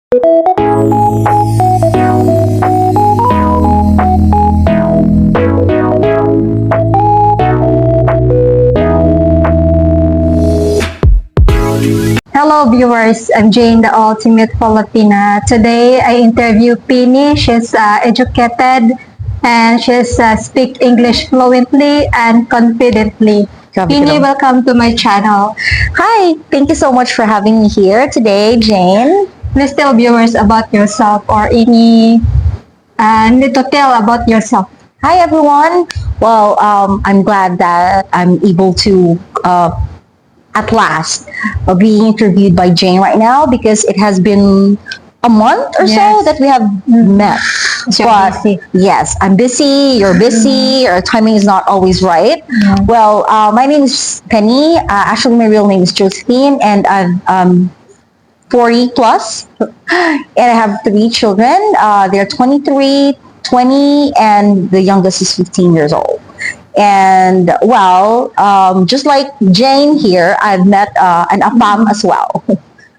Hello viewers, I'm Jane, the Ultimate Filipina. Today I interview Pini. She's educated and she's speak English fluently and confidently. Grabe ka Pini, naman. welcome to my channel. Hi, thank you so much for having me here today, Jane. Please tell viewers about yourself or any need to tell about yourself. Hi, everyone. Well, I'm glad that I'm able to, at last, be interviewed by Jane right now because it has been a month or so Yes. that we have met. You're busy. Yes, I'm busy, you're busy, our timing is not always right. Yeah. Well, my name is Penny. Actually, my real name is Josephine, and I'm 40 plus, and I have 3 children. They're 23, 20, and the youngest is 15 years old. And well, just like Jane here, I've met an APAM as well.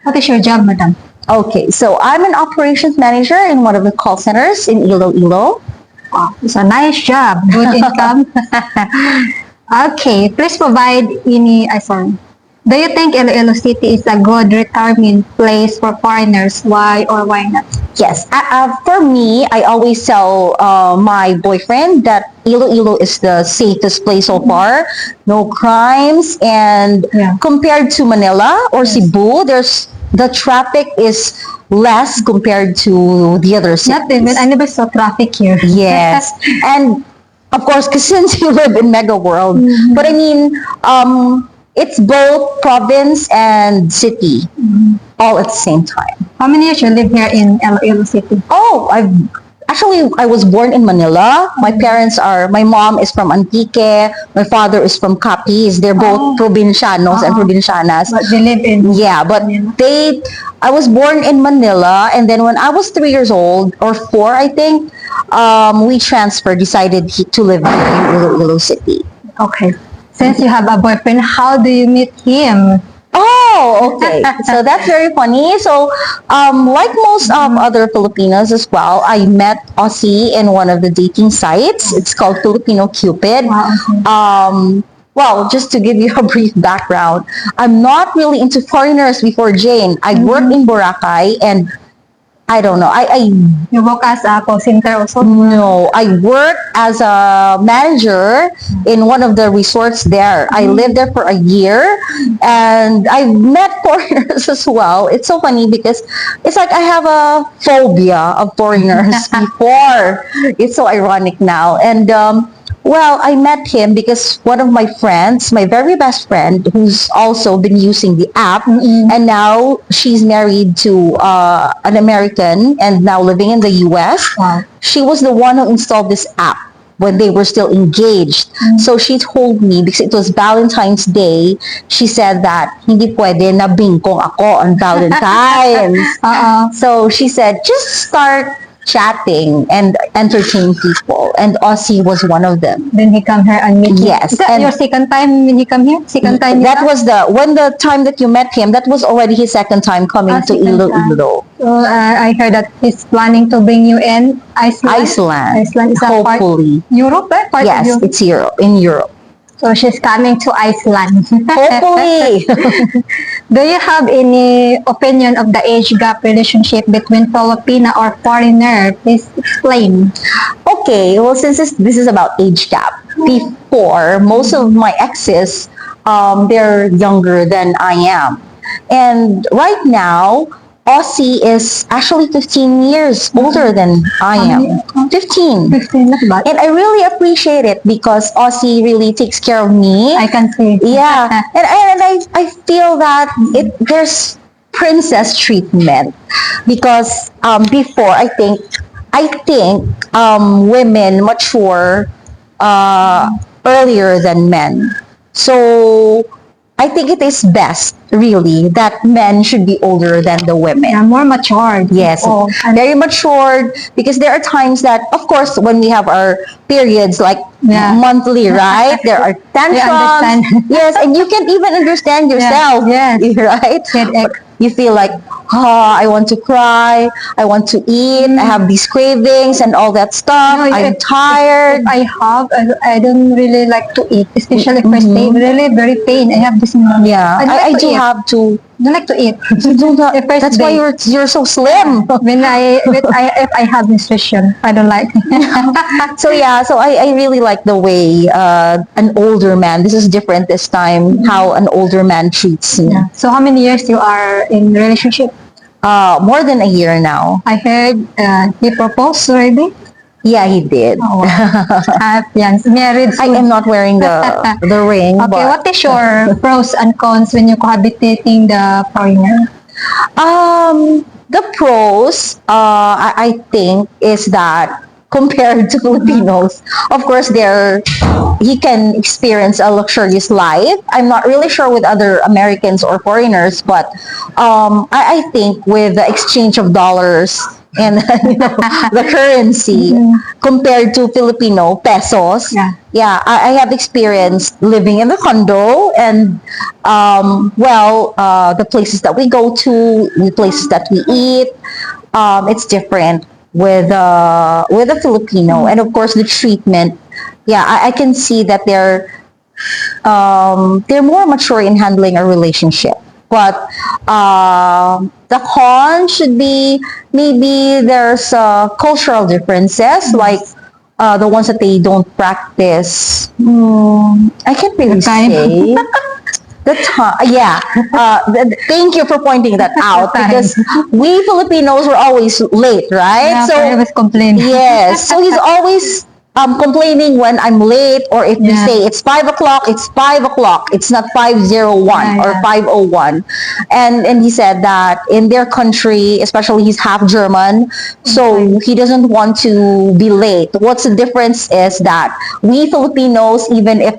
What is your job, madam? Okay, so I'm an operations manager in one of the call centers in Iloilo. Wow, it's a nice job. Good income. Okay, please provide any, sorry. Do you think Iloilo City is a good retirement place for foreigners? Why or why not? Yes, for me, I always tell my boyfriend that Iloilo is the safest place so far. No crimes, and Yeah. compared to Manila or Cebu, the traffic is less compared to the other cities. Not even, I never saw traffic here. Yes, and of course, 'cause since you live in Mega World, but I mean, it's both province and city, all at the same time. How many years you live here in Iloilo City? Oh, I was born in Manila. My mom is from Antique, my father is from Capiz. They're both provincianos and provincianas. But they live in Yeah, but Manila. I was born in Manila, and then when I was 3 years old, or 4, I think, we decided to live here in Iloilo City. Okay. Since you have a boyfriend, how do you meet him? Oh, okay. So that's very funny. So, like most other Filipinos as well, I met Aussie in one of the dating sites. It's called Filipino Cupid. Wow, okay. Well, just to give you a brief background, I'm not really into foreigners before Jane. I worked in Boracay, and I don't know. You work as a call center also? No, I worked as a manager in one of the resorts there. I lived there for a year, and I met foreigners as well. It's so funny because it's like I have a phobia of foreigners before. It's so ironic now. And well, I met him because one of my friends, my very best friend, who's also been using the app, and now she's married to an American and now living in the US. Wow. She was the one who installed this app when they were still engaged. So she told me, because it was Valentine's Day, she said that hindi pwede na bingkong ako on Valentine's. So she said, just start chatting and entertain people, and Aussie was one of them. Then he come here and meet you. Yes, Is that and- your second time when he come here? Second time you That come? was when the time that you met him, that was already his second time coming to Second time. Iloilo. So I heard that he's planning to bring you in Iceland. Iceland. Iceland is a part Hopefully. Europe, right? Part of Yes, Europe. it's in Europe. So she's coming to Iceland. Hopefully. Do you have any opinion of the age gap relationship between Filipina or foreigner? Please explain. Okay, well, since this is about age gap, before, most of my exes, they're younger than I am. And right now, Aussie is actually 15 years older than I am. 15. 15, not bad. And I really appreciate it because Aussie really takes care of me. I can see. Yeah, and I feel that there's princess treatment because before I think women mature earlier than men. So I think it is best, really, that men should be older than the women. Yeah, more matured. Yes, Oh, very matured, because there are times that, of course, when we have our periods, like Yeah. monthly, right? There are tantrums. understand. Yes, and you can't even understand yourself. yes. Right? Headache. You feel like, I want to cry, I want to eat, I have these cravings and all that stuff. No, I'm tired. If I don't really like to eat, especially first day. Really very pain. I have this. Yeah, don't I like to do eat. have to. Don't like to eat. You do not. The first That's why day. you're so slim. If I have nutrition, I don't like. So yeah, so I really like the way an older man. This is different this time. How an older man treats me. Yeah. So how many years you are in relationship? More than a year now. I heard he proposed already. Yeah, he did. Oh, wow. Yan, married I soon. am not wearing the ring. Okay, but, what is your pros and cons when you cohabitating the foreigner? The pros, I think, is that compared to Filipinos, of course, he can experience a luxurious life. I'm not really sure with other Americans or foreigners, but I think with the exchange of dollars and the currency compared to Filipino pesos, I have experienced living in the condo and the places that we go to, the places that we eat, it's different with a Filipino, and of course the treatment. Yeah, I can see that they're more mature in handling a relationship. But the con should be maybe there's cultural differences, like the ones that they don't practice. I can't really say. The time, yeah. Thank you for pointing that out because we Filipinos were always late, right? Yeah, so I was complaining. Yes, so he's always complaining when I'm late, or if we say it's 5 o'clock, it's 5 o'clock. It's not 5:01 or 5:01. And he said that in their country, especially he's half German, so he doesn't want to be late. What's the difference is that we Filipinos, even if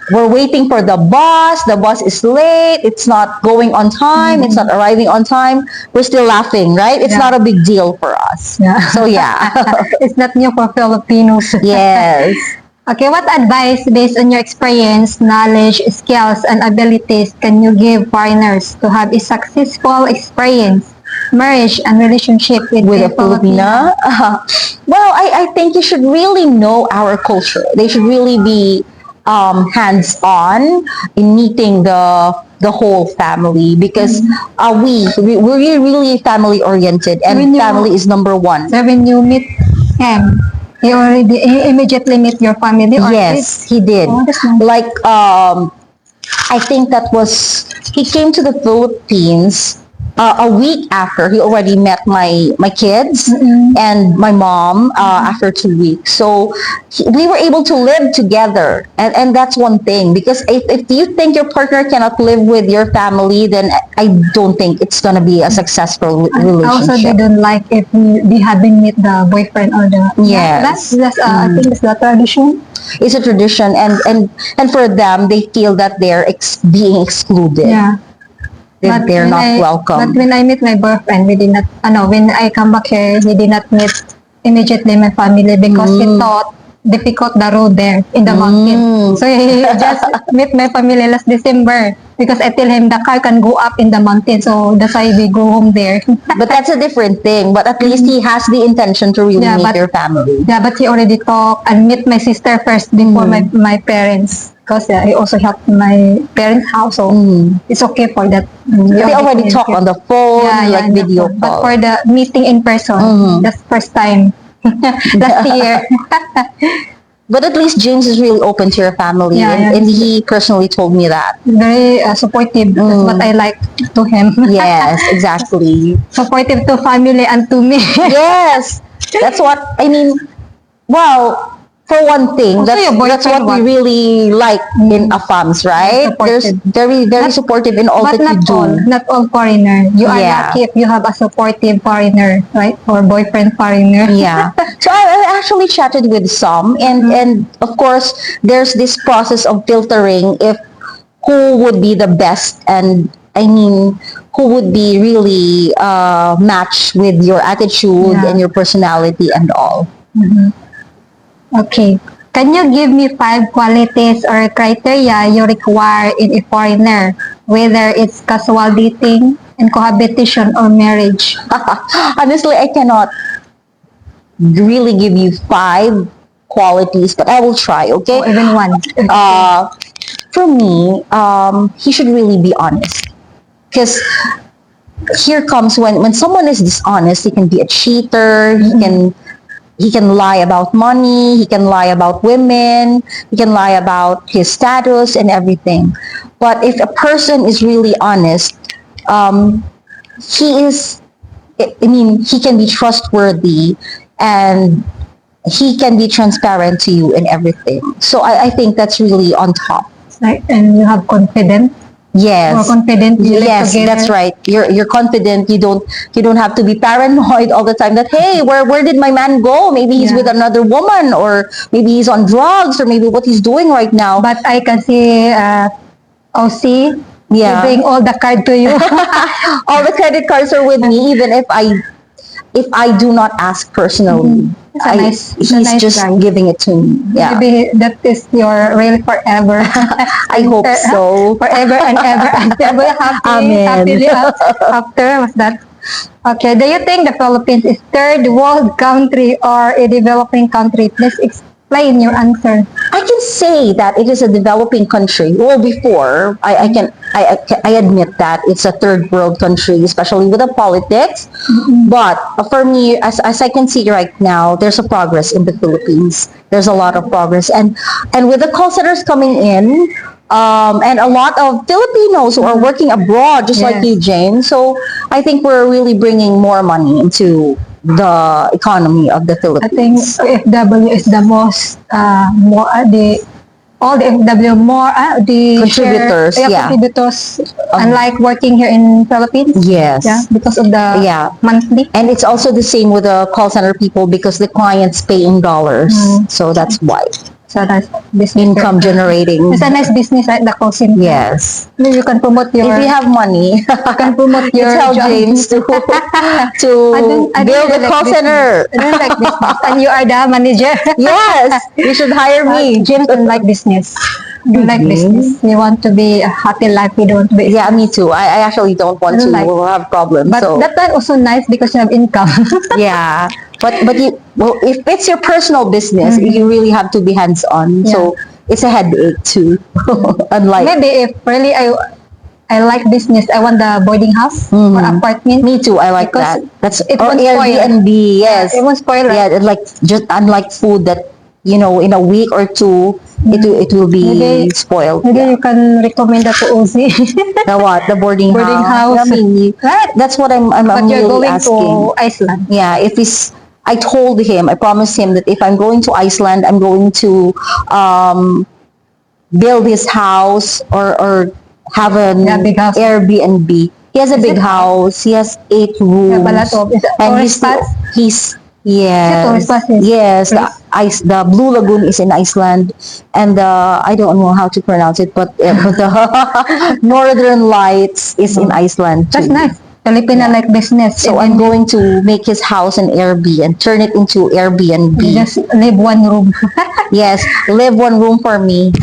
we're waiting for the bus is late, it's not going on time, it's not arriving on time, we're still laughing, right? It's not a big deal for us. Yeah. So yeah. It's not new for Filipinos. Yes. Okay, what advice based on your experience, knowledge, skills, and abilities can you give foreigners to have a successful experience, marriage, and relationship with a Filipina? Well, I think you should really know our culture. They should really be hands-on in meeting the whole family because we're really family oriented, and family is number one. So when you meet him, he immediately meet your family? Or yes, he did. Oh, that's nice. Like I think he came to the Philippines a week after he already met my kids and my mom after 2 weeks. So we were able to live together, and that's one thing, because if you think your partner cannot live with your family, then I don't think it's gonna be a successful relationship. Also, they don't like if they haven't met the boyfriend or the yes. That's I think it's the tradition. It's a tradition, and for them, they feel that they're being excluded. Yeah. That they're not welcome. But when I meet my boyfriend, we did not, when I come back here, he did not meet immediately my family because he thought difficult the road there in the mountain. So he just met my family last December because I tell him the car can go up in the mountain. So that's why we go home there. But that's a different thing. But at least he has the intention to really meet your family. Yeah, but he already talked and meet my sister first before my parents. Because he also helped my parents' house, so it's okay for that. They already talk on the phone, like video call. But for the meeting in person, that's first time last year. But at least James is really open to your family, and he personally told me that. Very supportive. That's what I like to him. Yes, exactly. Supportive to family and to me. Yes, that's what I mean. Well, for one thing, that's what we really like in AFAMS, right? There's very supportive in all that you do. Not all foreigner. You are lucky if you have a supportive foreigner, right? Or boyfriend foreigner. Yeah. So I actually chatted with some, and of course, there's this process of filtering if who would be the best, and I mean, who would be really matched with your attitude and your personality and all. Okay. Can you give me 5 qualities or criteria you require in a foreigner whether it's casual dating and cohabitation or marriage? Honestly, I cannot really give you 5 qualities, but I will try, okay? Or even one? For me, he should really be honest. Because here comes when someone is dishonest, he can be a cheater, he can lie about money, he can lie about women, he can lie about his status and everything. But if a person is really honest, he is, I mean, he can be trustworthy and he can be transparent to you in everything. So I think that's really on top. Like, and you have confidence, more Yes. confident, you live Yes, together. that's right. You're confident. You don't have to be paranoid all the time that, hey, where did my man go? Maybe he's Yeah. with another woman, or maybe he's on drugs, or maybe what he's doing right now. But I can see OC Yeah. giving all the card to you. All the credit cards are with me, even if I do not ask personally. It's a nice- it's a he's nice just guy. giving it to me. Yeah. Maybe that is your real forever. I hope so. Forever and ever until we're Amen. happily after. Was that? Okay. Do you think the Philippines is third world country or a developing country? Please explain your answer. I can say that it is a developing country. Well, before I admit that it's a third world country, especially with the politics. But for me, as I can see right now, there's a progress in the Philippines. There's a lot of progress, and with the call centers coming in, and a lot of Filipinos who are working abroad, just like Yes. you, Jane. So I think we're really bringing more money into the economy of the I think Philippines. FW is the most more the all the FW more the Contributors, yeah. contributors, unlike working here in Philippines. Yes. Yeah, because of the Yeah. monthly. And it's also the same with the call center people because the clients pay in dollars. So that's why. So that's business. Income generating. It's a nice business, right? The call center. Yes. Maybe you can promote your. If you have money, you can promote you your tell job. James to I build don't a really call business. center. I don't like business, and you are the manager. Yes, you should hire me. James don't like business. You like Really? business. You want to be a happy life. You don't be. Yeah, me too. I actually don't want I don't to like- have problems. But so that time also nice because you have income. yeah, but you, well, if it's your personal business, you really have to be hands on. So it's a headache too. Unlike Maybe if really I like business, I want the boarding house or apartment. me too, I like Because that. That's it or won't spoil. Airbnb. Yes, It won't spoil. Right? yeah, like just unlike food that in a week or two it will be Maybe- spoiled. Maybe Yeah. you can recommend that to Ozzy. The what? The boarding Boarding house. house. I mean, Right. that's what I'm But you're really going asking. to Iceland. Yeah, if he's, I told him, I promised him that if I'm going to Iceland, I'm going to build his house or have an Yeah, big house. Airbnb. He has a Is big it- house. He has 8 rooms. Yeah, but lot of- is it and tourist spots? he's yes, tourist spots is yes. place? The Blue Lagoon is in Iceland, and I don't know how to pronounce it, but the Northern Lights is in Iceland too. That's nice. Filipino like business. So and I'm then going to make his house an Airbnb and turn it into Airbnb. you just live one room. Yes, live one room for me.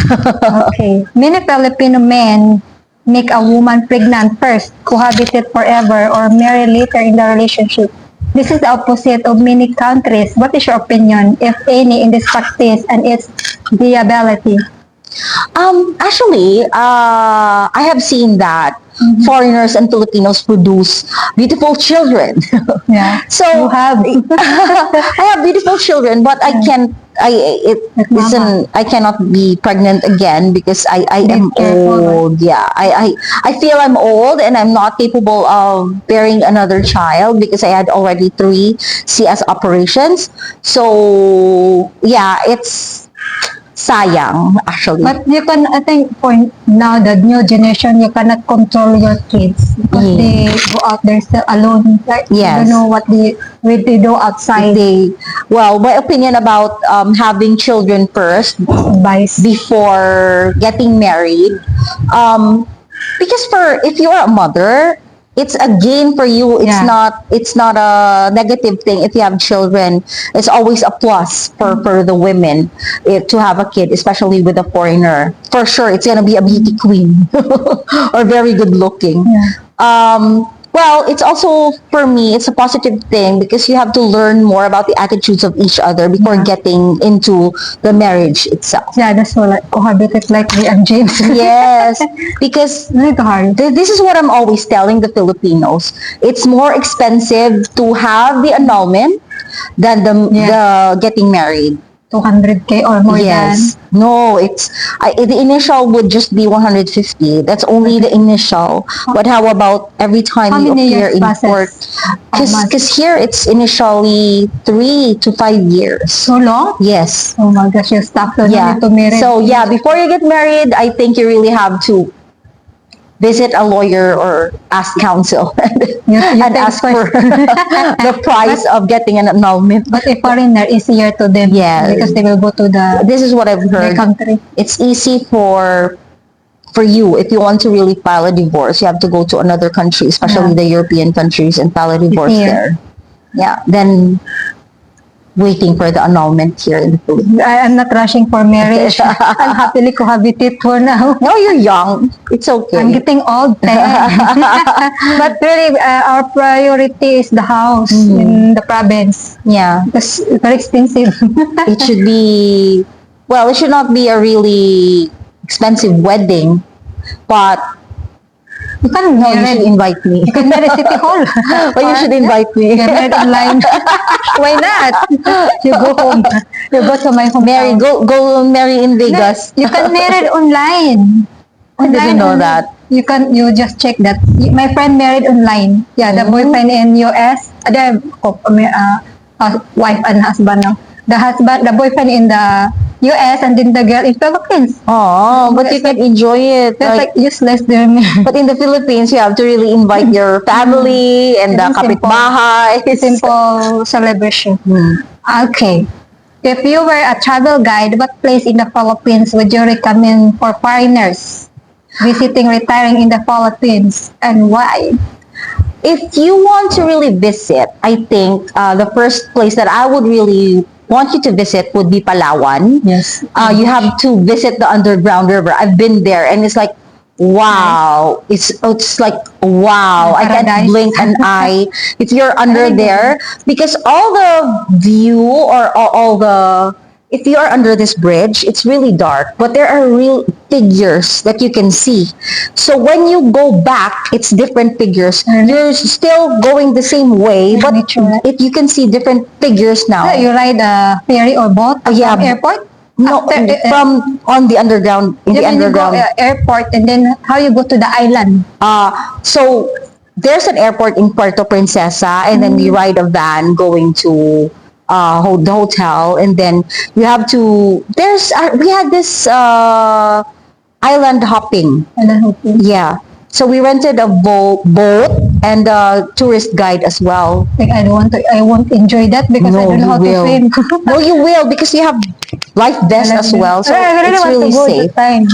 Okay. Many Filipino men make a woman pregnant first, cohabitate forever, or marry later in the relationship. This is the opposite of many countries. What is your opinion, if any, in this practice and its viability? Actually, I have seen that foreigners and Filipinos produce beautiful children. Yeah. So You have. I have beautiful children, but I can't. Like mama. I cannot be pregnant again because I am careful, right? old. Yeah, I feel I'm old and I'm not capable of bearing another child because I had already 3 CS operations. So yeah, it's sayang actually. But you can, I think, for now, the new generation, you cannot control your kids because they go out there still alone. Like, you Yes. don't know what they do outside. Well, my opinion about having children first Advice. before getting married, because if you're a mother, it's a gain for you. It's Yeah. not a negative thing if you have children. It's always a plus for the women to have a kid, especially with a foreigner. For sure, it's gonna be a beauty queen or very good looking. Well, it's also, for me, it's a positive thing because you have to learn more about the attitudes of each other before getting into the marriage itself. Yeah, that's why like cohabited like me and James. Yes, because Really hard. this is what I'm always telling the Filipinos. It's more expensive to have the annulment than the getting married. 200K or more Yes. No, the initial would just be 150. That's only the initial. But how about every time How you many appear years in passes? court? How much? Because here it's initially 3 to 5 years. So long? Yes. Oh my gosh, you're stuck to Yeah. to marry. So yeah, before you get married, I think you really have to visit a lawyer or ask counsel and think ask first. for the price of getting an annulment. But a foreigner, easier to them. Yes. Because they will go to This is what I've their heard. country. It's easy for you if you want to really file a divorce. You have to go to another country, especially the European countries, and file a divorce Here. there. Yeah. Then waiting for the annulment here in the Philippines. I'm not rushing for marriage. I'm happily cohabited for now. No, you're young. It's okay. I'm getting old then. But really, our priority is the house in the province. Yeah. It's very expensive. It should be, well, it should not be a really expensive wedding, but You can no, you marry. should invite me. You can marry City Hall. But you should invite me. Get married online. Why not? You go home. You go to my home. Mary, go marry in Vegas. You can marry online. I didn't know Online. that. You just check that. My friend married online. Yeah, the boyfriend in US. Wife and husband now. The boyfriend in the US and then the girl in Philippines. Oh, but you can enjoy it. That's like useless there. But in the Philippines, you have to really invite your family and the Simple. kapitbahay. Simple celebration. Okay. If you were a travel guide, what place in the Philippines would you recommend for foreigners visiting, retiring in the Philippines, and why? If you want to really visit, I think the first place that I would really want you to visit would be Palawan. Yes. You have to visit the underground river. I've been there, and it's like, wow. It's like, wow. I can't Paradise. blink an eye if you're under there, because all the view or all the, if you are under this bridge, it's really dark, but there are real figures that you can see. So when you go back, it's different figures. You're still going the same way, but Nature. you can see different figures now. You ride a ferry or boat yeah. from airport? No, After, from on the underground, in the when you go underground. airport and then how you go to the island? So there's an airport in Puerto Princesa, and then we ride a van going to the hotel, and then you have to. We had this island hopping. Yeah. So we rented a boat and a tourist guide as well. Like I won't enjoy that because I don't know how to swim. No, you will, because you have life vest as well. So I really it's want really to go safe. that time.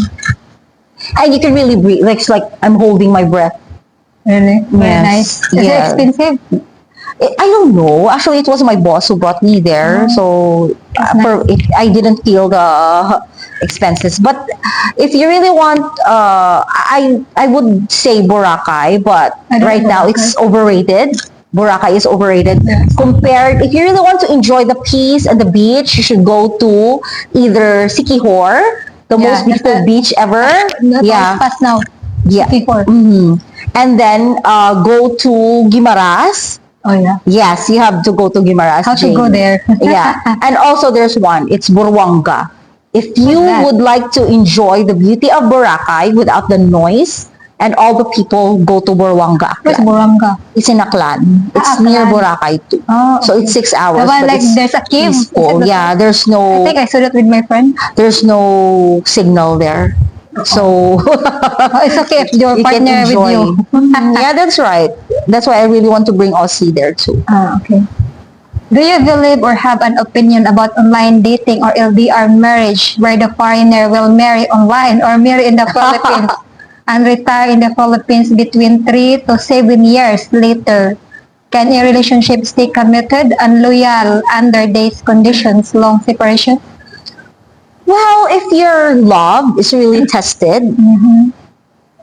And you can really breathe. Like, it's like I'm holding my breath. Really? Very Yes. nice. Is Yeah. it expensive? I don't know. Actually, it was my boss who brought me there. So I didn't feel the expenses. But if you really want, I would say Boracay. But I don't right know now, Boracay. it's overrated. Boracay is overrated. Yes. Compared, if you really want to enjoy the peace and the beach, you should go to either Siquijor, the Yeah, most beautiful that's beach ever. Yeah. Fast now. Yeah. Before. And then go to Guimaras. Oh yeah. Yes, you have to go to Guimaras. How to Jane. go there? Yeah. And also there's one. It's Burwanga. If you What's that? would like to enjoy the beauty of Boracay without the noise, and all the people go to Burwanga. Where's Aklan. Boracay? It's in Aklan. It's Aklan. near Boracay too. Oh, So it's 6 hours. The one but like it's there's a cave. peaceful. Is it the- Yeah, there's I no think I saw that with my friend. signal there. So Oh, it's okay if your you can partner with enjoy. you. Yeah, that's right. That's why I really want to bring Aussie there too. Okay. Do you believe or have an opinion about online dating or LDR marriage where the foreigner will marry online or marry in the Philippines? and retire in the Philippines between 3 to 7 years later. Can a relationship stay committed and loyal under these conditions, long separation? Well, if your love is really tested,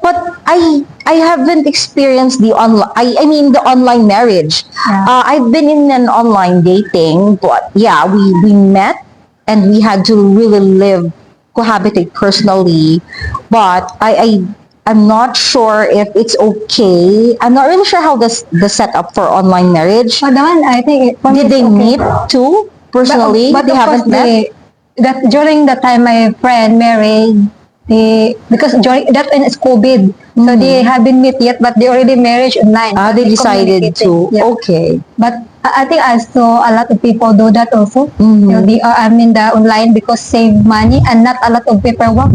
but I haven't experienced the online. I mean the online marriage. Yeah. I've been in an online dating, but yeah, we met and we had to really live cohabitate personally. But I'm not sure if it's okay. I'm not really sure how the setup for online marriage. But the one, I think, for me Did it's they okay. meet too personally? But they of course, haven't met. that during the time my friend married, because during that time it's COVID, so they haven't met yet, but they already married online. Ah, But they decided communicated. to. Yeah. Okay. But I think I saw a lot of people do that also. Mhm. You know, they are, I mean, the online because save money and not a lot of paperwork.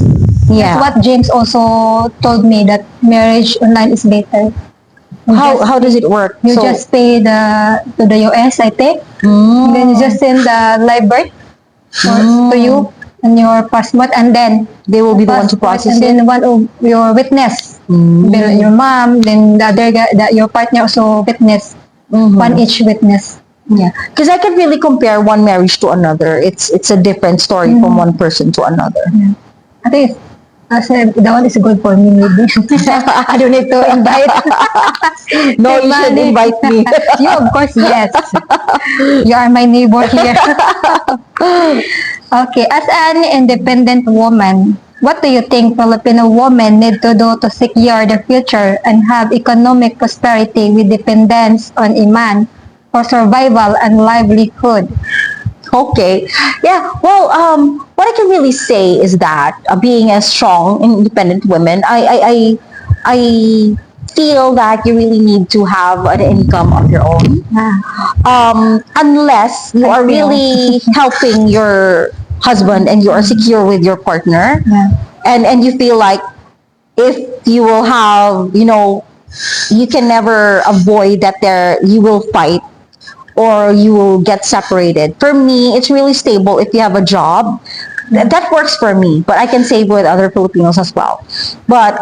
Yeah. That's what James also told me, that marriage online is better. You just- How does it work? You So- just pay to the US, I think. Mm. And then you just send the live birth to you and your passport, and then They will be the one to passport, process and it. then one of your witness, your mom, then the other guy, your partner also witness, one each witness. Yeah, because I can really compare one marriage to another. It's a different story from one person to another. I think I said that one is good for me, maybe. I don't need to invite. No, you should Money. invite me. You, of course, yes. You are my neighbor here. Okay, as an independent woman, what do you think Filipino women need to do to secure their future and have economic prosperity with dependence on a man for survival and livelihood? Okay. Yeah. Well, what I can really say is that being a strong, independent woman, I feel that you really need to have an income of your own. Unless you are really helping your husband and you are secure with your partner, Yeah. and you feel like if you will have, you can never avoid that you will fight or you will get separated. For me, it's really stable if you have a job. That works for me, but I can save with other Filipinos as well. But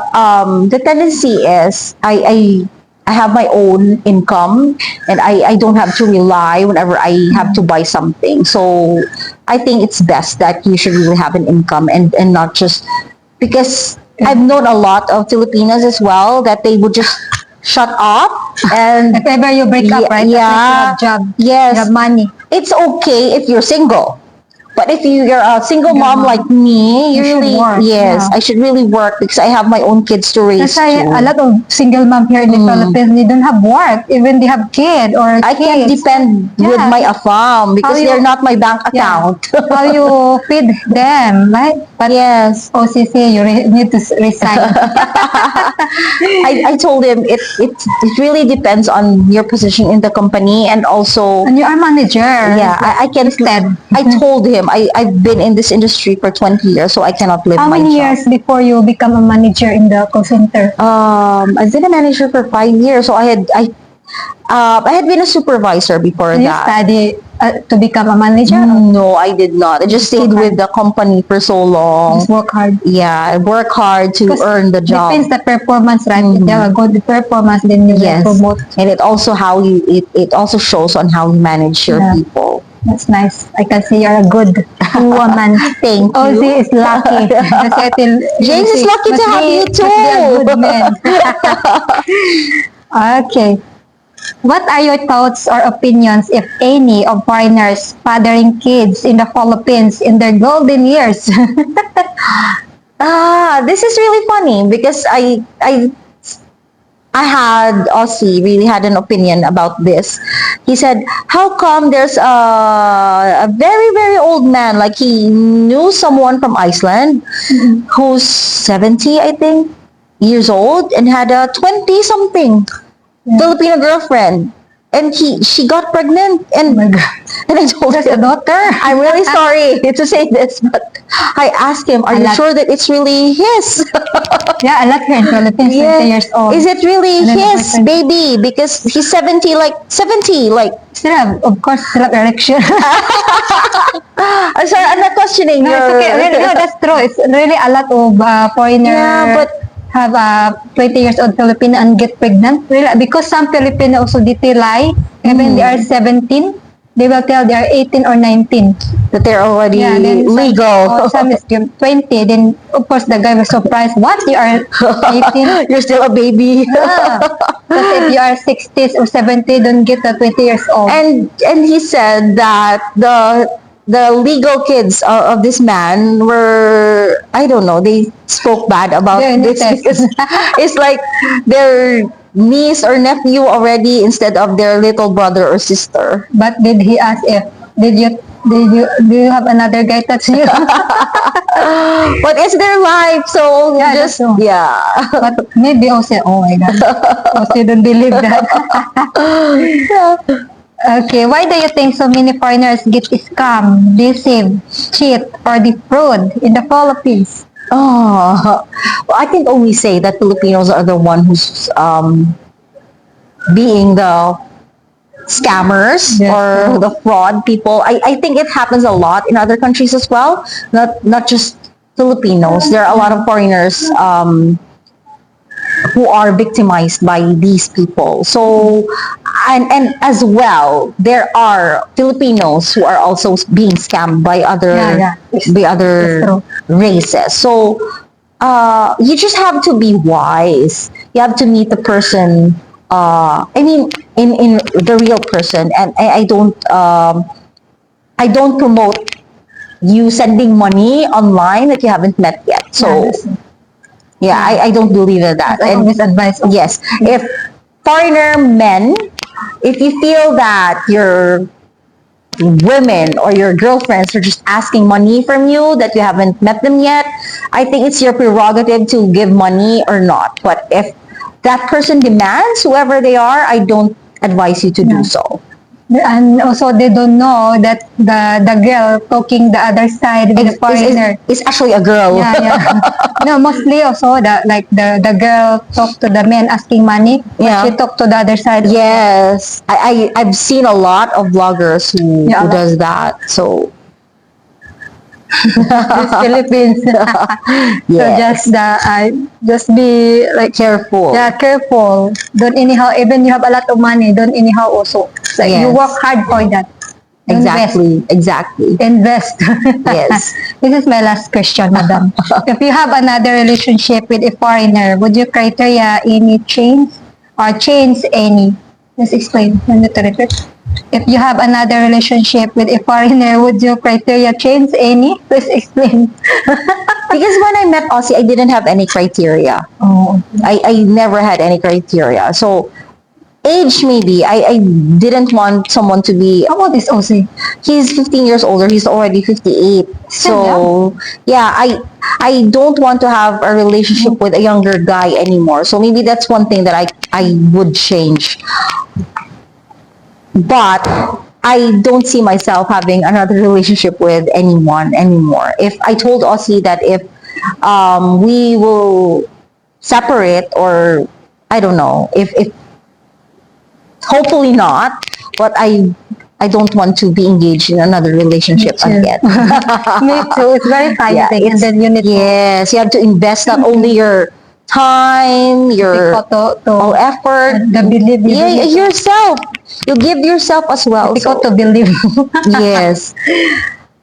the tendency is I have my own income and I don't have to rely whenever I have to buy something. So I think it's best that you should really have an income and not just because I've known a lot of Filipinas as well that they would just shut up and If ever you break up, right? Yeah. At least you have job. Yes. You have money. It's okay if you're single. But if you're a single mom like me, You should really, work, yes, yeah. I should really work because I have my own kids to raise That's why too. a lot of single mom here in the Philippines, they don't have work. Even they have kid or I can't kids. depend with Yeah. my AFAM because How you- they're not my bank Yeah. account. How you feed them, right? But Yes. OCC, you need to resign. I told him it really depends on your position in the company and also And you are manager. yeah, I can Instead. I told him I've been in this industry for 20 years so I cannot live How my many job. years before you become a manager in the call center? I've been a manager for 5 years, so I had been a supervisor before Did you that. study to become a manager? No, I did not. I just stayed with the company for so long. Just work hard. Yeah, I work hard to Because earn the job. Depends the performance, right? If you have a good performance, then you Yes, will promote. and it also it also shows on how you manage your Yeah. people. That's nice. I can see you're a good woman. Thank you. Ozzy is lucky. Kasi James is lucky to have you Must be a too. good man. Okay. What are your thoughts or opinions, if any, of foreigners fathering kids in the Philippines in their golden years? This is really funny because I had Aussie really had an opinion about this. He said, "How come there's a very very old man like he knew someone from Iceland who's 70 I think years old and had a 20 something Filipino girlfriend and she got pregnant and Oh my God. and I told That's a him, daughter. I'm really sorry to say this, but I asked him, are A you lot. sure that it's really his?" Yeah, a lot here in Philippines, 20 years old. Is it really And then the his boyfriend- baby? Because he's 70, like 70, like Still have, of course, still have erection. I'm sorry, I'm not questioning No, your it's okay. Really, no, that's true. It's really a lot of foreigner. yeah, but have a 20 years old Filipino and get pregnant? Really? Because some Filipino also did lie, even they are 17, they will tell they are 18 or 19. That they're already Then legal. some is 20. Then of course the guy was surprised. What? You are 18? You're still a baby. Yeah. But if you are 60s or 70, don't get the 20 years old. And he said that the legal kids of this man were, I don't know, they spoke bad about They're this innocent. because it's like their niece or nephew already instead of their little brother or sister. But did he ask if do you have another guy touch you? But it's their life, so Yeah, just that's true. yeah. But maybe also, oh my god, also don't believe that. Okay, why do you think so many foreigners get scammed, deceived, cheat, or defraud in the Philippines? Oh, well, I can only say that Filipinos are the one who's being the scammers Yes, or true. the fraud people. I think it happens a lot in other countries as well, not just Filipinos. There are a lot of foreigners who are victimized by these people. So, and as well, there are Filipinos who are also being scammed by other Yeah, yeah. by other That's true. races. So, you just have to be wise. You have to meet the person. I mean, in the real person, and I don't promote you sending money online that you haven't met yet. So. Yeah, Yeah, I don't believe in that. I always advise. Yes, if foreigner men, if you feel that your women or your girlfriends are just asking money from you that you haven't met them yet, I think it's your prerogative to give money or not. But if that person demands, whoever they are, I don't advise you to do so. And also, they don't know that the girl talking the other side with the foreigner. It's actually a girl. Yeah, yeah. No, mostly also the girl talk to the men asking money, but Yeah. she talk to the other side. Yes, I've seen a lot of vloggers who Yeah, a lot. does that. So These Philippines. So yes. just be like Careful. yeah, careful. Don't anyhow. Even you have a lot of money, don't anyhow also. Like you Yes. work hard for that. Exactly. Invest. Yes. This is my last question, madam. If you have another relationship with a foreigner, would you criteria any change or change any? Just explain. When you repeat. If you have another relationship with a foreigner, would your criteria change any? Please explain. Because when I met Aussie, I didn't have any criteria. Oh, I never had any criteria. So age maybe. I didn't want someone to be. how old is Ozzy? He's 15 years older. He's already 58. So yeah, I don't want to have a relationship with a younger guy anymore. So maybe that's one thing that I would change. But I don't see myself having another relationship with anyone anymore. If I told Aussie that if we will separate, or I don't know, if hopefully not, but I don't want to be engaged in another relationship Me too. again. Me too. It's very tiring. And then you need Yes, you have to invest not only your time, your all effort, the belief you yeah, need. yourself. You give yourself as well. Difficult So, to believe. yes,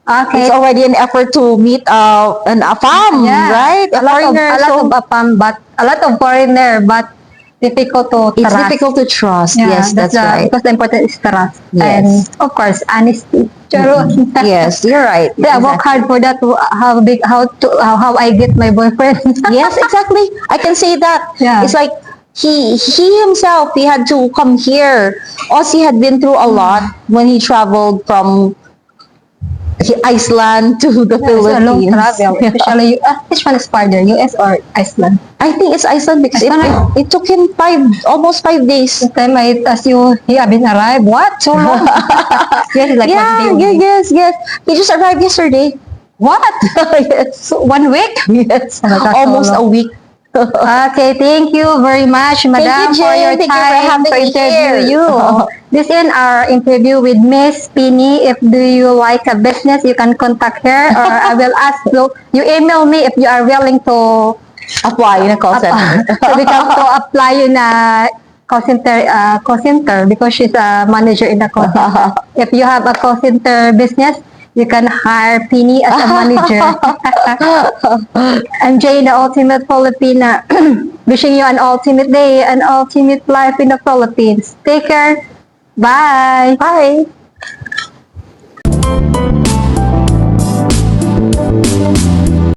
Okay. it's already an effort to meet a fam, Yeah. right? A lot So of APAM, but a lot of foreigner, but difficult to it's trust. difficult to trust. Yeah, Yes, that's right. Because the important is trust. Yes. And of course, honesty. Charo. Yes, you're right. Yeah, I work hard for that. How I get my boyfriend. Yes, exactly. I can say that. Yeah. It's like he himself, he had to come here. Aussie had been through a lot when he traveled from Iceland to the It's a long Philippines. travel, especially which one is farther, US or Iceland? I think it's Iceland because Iceland. it took him almost 5 days. The time I asked you, he haven't arrived. What? So long? Yes, like Yeah, one day. yes. He just arrived yesterday. What? Yes. So 1 week? Yes. Oh my God, so Almost a long. week. Okay, thank you very much, Madam, you, for your Jane. Thank you for time having to me interview here. you. This is our interview with Miss Pini. If do you like a business, you can contact her, or I will ask you. You email me if you are willing to Apply in a call center. So become to apply yun na call center because she's a manager in the call center. If you have a call center business, you can hire Penny as a manager. I'm Jane, the ultimate Filipina. Wishing you an ultimate day, an ultimate life in the Philippines. Take care. Bye. Bye.